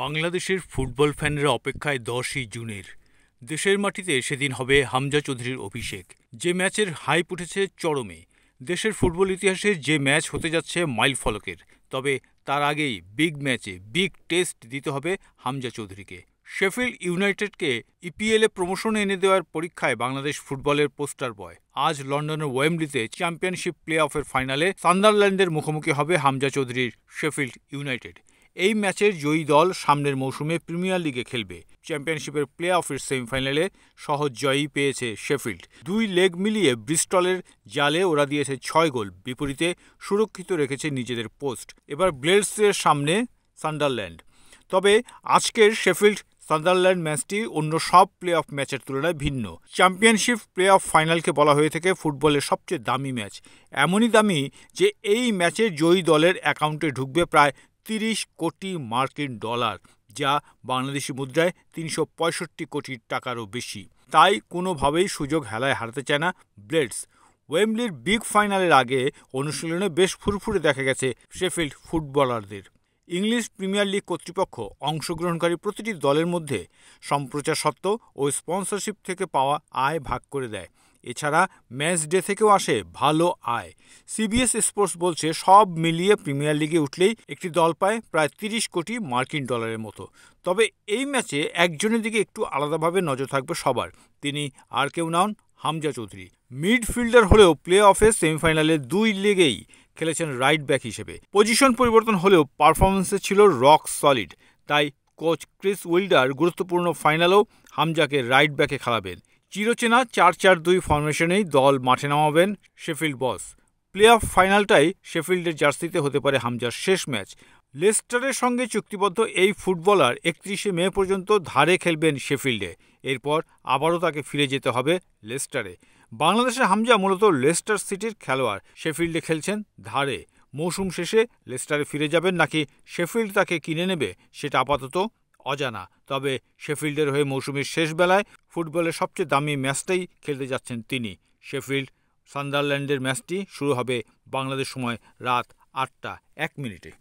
বাংলাদেশের ফুটবল ফ্যানরা অপেক্ষায় 10ই জুনের। দেশের মাটিতে সেদিন হবে হামজা চৌধুরীর অভিষেক। যে ম্যাচের হাইপ উঠেছে চরমে। দেশের ফুটবল ইতিহাসে যে ম্যাচ হতে যাচ্ছে মাইলফলকের। তবে তার আগেই বিগ ম্যাচে বিগ টেস্ট দিতে হবে হামজা চৌধুরীকে। শেফিল্ড ইউনাইটেডকে ইপিএলে প্রমোশন এনে দেওয়ার পরীক্ষায় বাংলাদেশ ফুটবলের পোস্টার বয়। আজ লন্ডনের ওয়েম্বলিতে চ্যাম্পিয়নশিপ প্লে অফের ফাইনালে সান্ডারল্যান্ডের মুখোমুখি হবে হামজা চৌধুরীর শেফিল্ড ইউনাইটেড। এই ম্যাচের জয়ী দল সামনের মৌসুমে প্রিমিয়ার লিগে খেলবে। চ্যাম্পিয়নশিপের প্লে অফের সেমিফাইনালে সহজ জয়ই পেয়েছে শেফিল্ড। দুই লেগ মিলিয়ে ব্রিস্টলের জালে ওরা দিয়েছে 6 গোল, বিপরীতে সুরক্ষিত রেখেছে নিজেদের পোস্ট। এবার ব্লেডসের সামনে সান্ডারল্যান্ড। তবে আজকের শেফিল্ড সান্ডারল্যান্ড ম্যাচটি অন্য সব প্লে অফ ম্যাচের তুলনায় ভিন্ন। চ্যাম্পিয়নশিপ প্লে অফ ফাইনালকে বলা হয়ে থাকে ফুটবলের সবচেয়ে দামি ম্যাচ। এমনই দামি যে এই ম্যাচের জয়ী দলের অ্যাকাউন্টে ঢুকবে প্রায় 30 কোটি মার্কিন ডলার, যা বাংলাদেশি মুদ্রায় 365 কোটি টাকারও বেশি। তাই কোনোভাবেই সুযোগ হেলায় হারাতে চায় না ব্লেডস। ওয়েম্বলির বিগ ফাইনালের আগে অনুশীলনে বেশ ফুরফুরে দেখা গেছে শেফিল্ড ফুটবলারদের। ইংলিশ প্রিমিয়ার লিগ কর্তৃপক্ষ অংশগ্রহণকারী প্রতিটি দলের মধ্যে সম্প্রচার সত্ত্ব ও স্পন্সরশিপ থেকে পাওয়া আয় ভাগ করে দেয়। এছাড়া ম্যাচ ডে থেকেও আসে ভালো আয়। সিবিএস স্পোর্টস বলছে সব মিলিয়ে প্রিমিয়ার লিগে উঠলেই একটি দল পায় প্রায় 30 কোটি মার্কিন ডলারের মতো। তবে এই ম্যাচে একজনের দিকে একটু আলাদাভাবে নজর থাকবে সবার। তিনি আর কেউ নন, হামজা চৌধুরী। মিডফিল্ডার হলেও প্লে অফে সেমিফাইনালে 2 লেগেই খেলেছেন রাইট ব্যাক হিসেবে। পজিশন পরিবর্তন হলেও পারফরমেন্সে ছিল রক সলিড। তাই কোচ ক্রিস উইল্ডার গুরুত্বপূর্ণ ফাইনালেও হামজাকে রাইট ব্যাকে খেলাবেন। চিরচেনা 4-4-2 ফরমেশনেই দল মাঠে নামাবেন শেফিল্ড বস। প্লে অফ ফাইনালটাই শেফিল্ডের জার্সিতে হতে পারে হামজার শেষ ম্যাচ। লেস্টারের সঙ্গে চুক্তিবদ্ধ এই ফুটবলার 31শে মে পর্যন্ত ধারে খেলবেন শেফিল্ডে। এরপর আবারও তাকে ফিরে যেতে হবে লেস্টারে। বাংলাদেশের হামজা মূলত লেস্টার সিটির খেলোয়াড়। শেফিল্ডে খেলছেন ধারে। মৌসুম শেষে লেস্টারে ফিরে যাবেন নাকি শেফিল্ড তাকে কিনে নেবে সেটা আপাতত অজানা। তবে শেফিল্ডের হয়ে মৌসুমের শেষ বেলায় ফুটবলের সবচেয়ে দামি ম্যাচটাই খেলতে যাচ্ছেন তিনি। শেফিল্ড সান্ডারল্যান্ডের ম্যাচটি শুরু হবে বাংলাদেশ সময় রাত 8টা 1 মিনিটে।